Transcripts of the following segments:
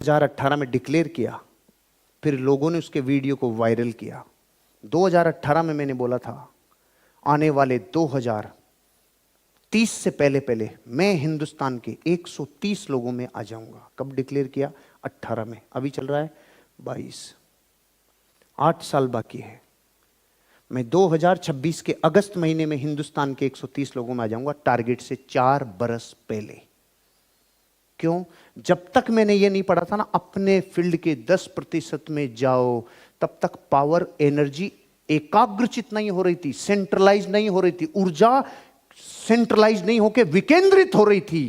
2018 में डिक्लेयर किया, फिर लोगों ने उसके वीडियो को वायरल किया। 2018 में मैंने बोला था आने वाले 2030 से पहले पहले मैं हिंदुस्तान के 130 लोगों में आ जाऊंगा। कब डिक्लेयर किया? 18 में। अभी चल रहा है 22, 8 साल बाकी है। मैं 2026 के अगस्त महीने में हिंदुस्तान के 130 लोगों में आ जाऊंगा, टारगेट से 4 बरस पहले। क्यों? जब तक मैंने ये नहीं पढ़ा था ना, अपने फील्ड के 10% में जाओ, तब तक पावर एनर्जी एकाग्रचित नहीं हो रही थी, सेंट्रलाइज नहीं हो रही थी, ऊर्जा सेंट्रलाइज नहीं होकर विकेंद्रित हो रही थी।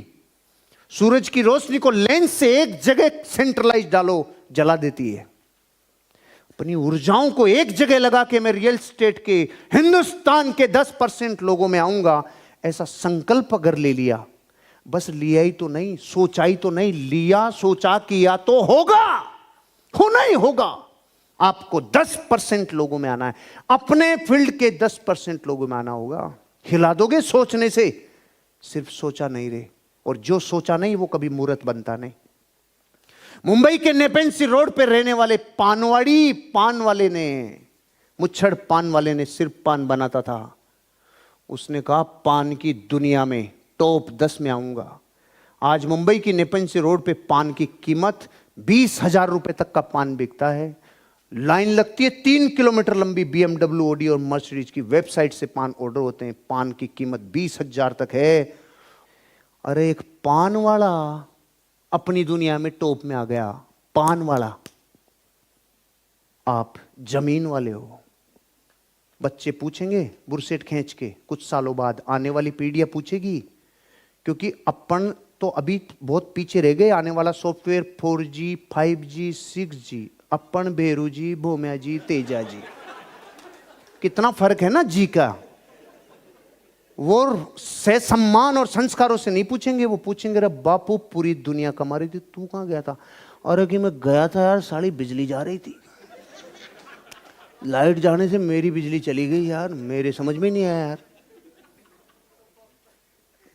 सूरज की रोशनी को लेंस से एक जगह सेंट्रलाइज डालो, जला देती है। अपनी ऊर्जाओं को एक जगह लगा के मैं रियल स्टेट के हिंदुस्तान के 10% लोगों में आऊंगा, ऐसा संकल्प अगर ले लिया, बस लिया ही तो नहीं, सोचा ही तो नहीं, लिया सोचा किया तो होगा, होना ही होगा। आपको 10% लोगों में आना है, अपने फील्ड के 10% लोगों में आना होगा। हिला दोगे सोचने से? सिर्फ सोचा नहीं रे, और जो सोचा नहीं वो कभी मूर्त बनता नहीं। मुंबई के नेपेंसी रोड पे रहने वाले पानवाड़ी पान वाले ने, मुच्छड़ पान वाले ने सिर्फ पान बनाता था। उसने कहा पान की दुनिया में टॉप 10 में आऊंगा। आज मुंबई की नेपेंसी रोड पे पान की कीमत 20,000 रुपए तक का पान बिकता है। लाइन लगती है 3 किलोमीटर लंबी। BMW, ऑडी और मर्सिडीज की वेबसाइट से पान ऑर्डर होते हैं। पान की कीमत 20,000 तक है। अरे एक पान वाला अपनी दुनिया में टॉप में आ गया। पान वाला। आप जमीन वाले हो। बच्चे पूछेंगे बुरसेट खींच के, कुछ सालों बाद आने वाली पीढ़ियां पूछेगी, क्योंकि अपन तो अभी बहुत पीछे रह गए। आने वाला सॉफ्टवेयर 4G, 5G, 6G। अपन भेरू जी, भोम्या जी, तेजा जी, कितना फर्क है ना जी का। वो से सम्मान और संस्कारों से नहीं पूछेंगे, वो पूछेंगे रे बापू पूरी दुनिया कमा रही थी, तू कहां गया था? अरे कि मैं गया था यार, सारी बिजली जा रही थी, लाइट जाने से मेरी बिजली चली गई यार, मेरे समझ में नहीं आया यार।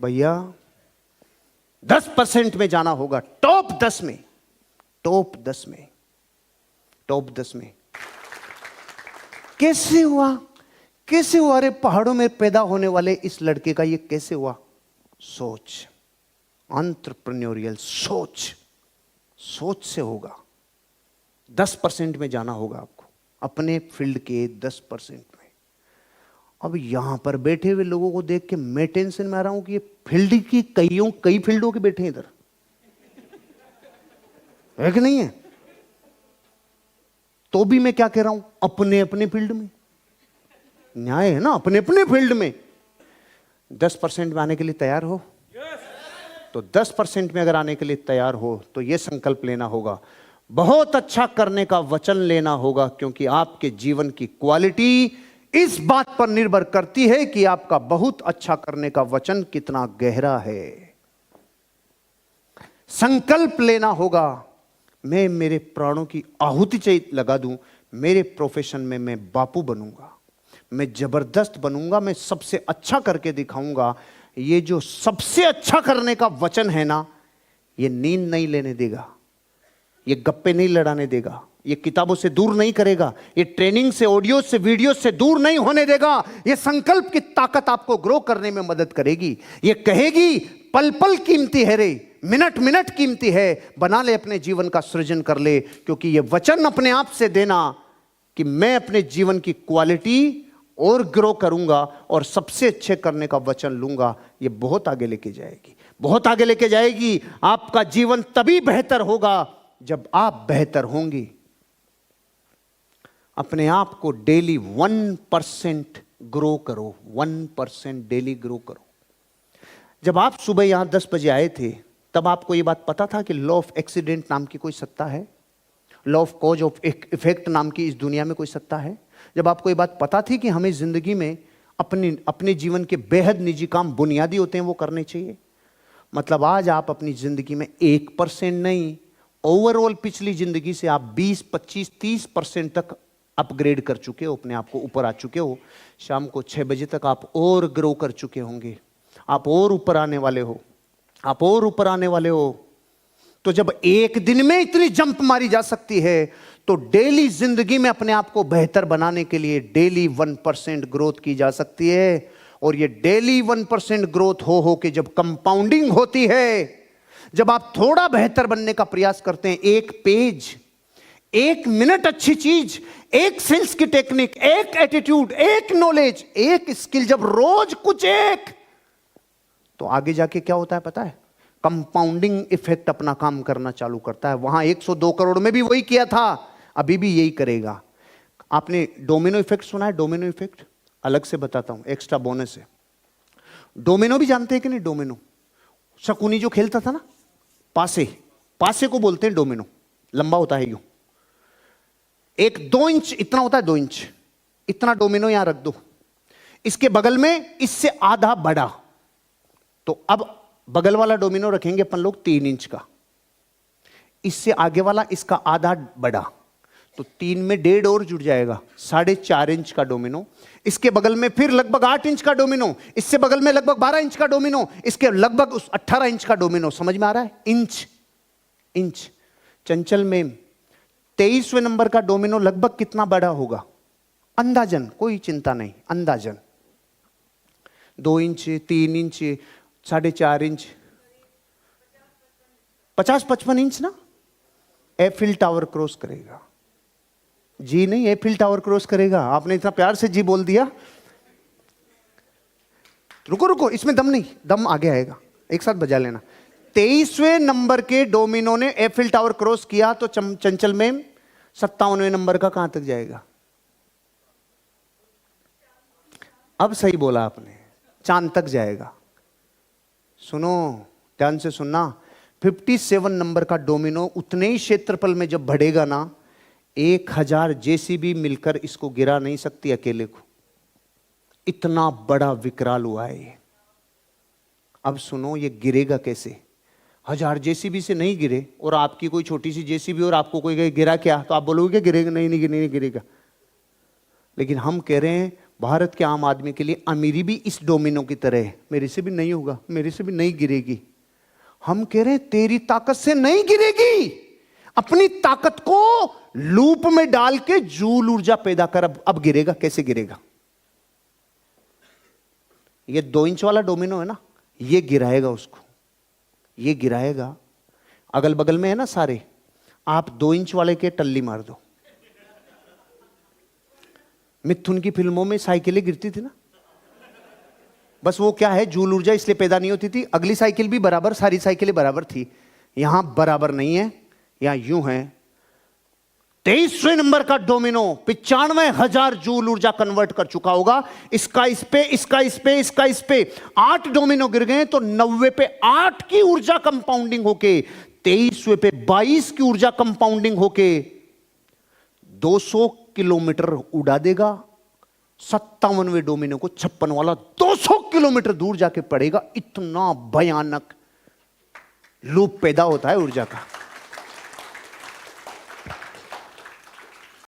भैया 10% में जाना होगा, टॉप 10 में, टॉप 10 में, टॉप 10 में। कैसे हुआ? कैसे हुआ? अरे पहाड़ों में पैदा होने वाले इस लड़के का ये कैसे हुआ? सोच, एंटरप्रेन्योरियल सोच, सोच से होगा। 10% में जाना होगा आपको, अपने फील्ड के 10% में। अब यहां पर बैठे हुए लोगों को देख के मैं टेंशन में आ रहा हूं कि ये फील्ड की कई फील्डों के बैठे हैं इधर, है कि नहीं है? तो भी मैं क्या कह रहा हूं, अपने अपने फील्ड में। न्याय है ना, अपने अपने फील्ड में। 10% में आने के लिए तैयार हो? तो 10% में अगर आने के लिए तैयार हो तो यह संकल्प लेना होगा, बहुत अच्छा करने का वचन लेना होगा, क्योंकि आपके जीवन की क्वालिटी इस बात पर निर्भर करती है कि आपका बहुत अच्छा करने का वचन कितना गहरा है। संकल्प लेना होगा, मैं मेरे प्राणों की आहुति लगा दूं, मेरे प्रोफेशन में मैं बापू बनूंगा, मैं जबरदस्त बनूंगा, मैं सबसे अच्छा करके दिखाऊंगा। ये जो सबसे अच्छा करने का वचन है ना, ये नींद नहीं लेने देगा, ये गप्पे नहीं लड़ाने देगा, ये किताबों से दूर नहीं करेगा, ये ट्रेनिंग से, ऑडियो से, वीडियो से दूर नहीं होने देगा। ये संकल्प की ताकत आपको ग्रो करने में मदद करेगी। ये कहेगी पल पल कीमती है रे, मिनट मिनट कीमती है, बना ले अपने जीवन का सृजन कर ले। क्योंकि ये वचन अपने आप से देना कि मैं अपने जीवन की क्वालिटी और ग्रो करूंगा और सबसे अच्छे करने का वचन लूंगा, ये बहुत आगे लेके जाएगी, बहुत आगे लेके जाएगी। आपका जीवन तभी बेहतर होगा जब आप बेहतर होंगे। अपने आप को डेली 1% ग्रो करो, 1% डेली ग्रो करो। जब आप सुबह यहां 10 बजे आए थे, तब आपको यह बात पता था कि लॉ ऑफ एक्सीडेंट नाम की कोई सत्ता है? Law of cause of effect नाम की इस दुनिया में कोई सत्ता है? जब आपको ये बात पता थी कि हमें जिंदगी में अपने जीवन के बेहद निजी काम बुनियादी होते हैं वो करने चाहिए, मतलब आज आप अपनी जिंदगी में 1% नहीं, ओवरऑल पिछली जिंदगी से आप 20, 25, 30% तक अपग्रेड कर चुके हो, अपने आप को ऊपर आ चुके हो। शाम को 6 बजे तक आप और ग्रो कर चुके होंगे, आप और ऊपर आने वाले हो, आप और ऊपर आने वाले हो। तो जब एक दिन में इतनी जंप मारी जा सकती है, तो डेली जिंदगी में अपने आप को बेहतर बनाने के लिए डेली 1% ग्रोथ की जा सकती है। और ये डेली 1% ग्रोथ हो के जब कंपाउंडिंग होती है, जब आप थोड़ा बेहतर बनने का प्रयास करते हैं, एक पेज, एक मिनट अच्छी चीज, एक सेल्स की टेक्निक, एक एटीट्यूड, एक नॉलेज, एक स्किल, जब रोज कुछ एक, तो आगे जाके क्या होता है पता है? कंपाउंडिंग इफेक्ट अपना काम करना चालू करता है। वहां 102 करोड़ में भी वही किया था, अभी भी यही करेगा। आपने डोमिनो इफेक्ट सुना है? डोमिनो इफेक्ट अलग से बताता हूं, एक्स्ट्रा बोनस है। डोमिनो भी जानते हैं कि नहीं? डोमिनो, शकुनी जो खेलता था ना, पासे, पासे को बोलते हैं डोमिनो। लंबा होता है यूं, एक 2 इंच इतना होता है, 2 इंच इतना डोमिनो यहां रख दो, इसके बगल में इससे आधा बड़ा, तो अब बगल वाला डोमिनो रखेंगे अपन लोग 3 इंच का, इससे आगे वाला इसका आधा बड़ा, तो 3 में 1.5 और जुड़ जाएगा, 4.5 इंच का डोमिनो। इसके बगल में फिर लगभग 8 इंच का डोमिनो, इससे बगल में लगभग 12 इंच का डोमिनो, इसके लगभग 18 इंच का डोमिनो। समझ में आ रहा है? Inch inch. चंचल में 23वें नंबर का डोमिनो लगभग कितना बड़ा होगा? अंदाजन, कोई चिंता नहीं, अंदाजन 2 इंच, 3 इंच, 4.5 इंच, 50-55 इंच ना। एफिल टावर क्रॉस करेगा। जी नहीं, एफिल टावर क्रॉस करेगा। आपने इतना प्यार से जी बोल दिया। रुको रुको, इसमें दम नहीं, दम आगे आएगा, एक साथ बजा लेना। 23वें नंबर के डोमिनो ने एफिल टावर क्रॉस किया, तो चंचल में 57वें नंबर का कहां तक जाएगा? अब सही बोला आपने, चांद तक जाएगा। सुनो, ध्यान से सुनना, 57 नंबर का डोमिनो उतने ही क्षेत्रफल में जब बढ़ेगा ना, 1000 जेसीबी मिलकर इसको गिरा नहीं सकती अकेले को। इतना बड़ा विकराल हुआ है ये। अब सुनो, ये गिरेगा कैसे? 1000 जेसीबी से नहीं गिरे, और आपकी कोई छोटी सी जेसीबी और आपको कोई कहे गिरा क्या, तो आप बोलोगे गिरेगा? नहीं गिरेगा। लेकिन हम कह रहे हैं भारत के आम आदमी के लिए अमीरी भी इस डोमिनो की तरह है। मेरे से भी नहीं होगा, मेरे से भी नहीं गिरेगी। हम कह रहे हैं तेरी ताकत से नहीं गिरेगी, अपनी ताकत को लूप में डाल के जूल ऊर्जा पैदा कर। अब गिरेगा, कैसे गिरेगा? ये 2 इंच वाला डोमिनो है ना, ये गिराएगा उसको, ये गिराएगा। अगल बगल में है ना सारे, आप 2 इंच वाले के टल्ली मार दो। मिथुन की फिल्मों में साइकिलें गिरती थी ना, बस वो क्या है, जूल ऊर्जा इसलिए पैदा नहीं होती थी। अगली साइकिल भी बराबर, सारी साइकिलें बराबर थी। यहां बराबर नहीं है, यहां यूं है। 23वें नंबर का डोमिनो 95,000 जूल ऊर्जा कन्वर्ट कर चुका होगा। इसका इस पे, इसका इस पे, इसका इस पे, 8 डोमिनो गिर गए, तो 90 पे 8 की ऊर्जा कंपाउंडिंग होके, 23वें पे 22 की ऊर्जा कंपाउंडिंग होके 200 किलोमीटर उड़ा देगा। 57वें डोमिनो को 56 वाला 200 किलोमीटर दूर जाके पड़ेगा। इतना भयानक लूप पैदा होता है ऊर्जा का।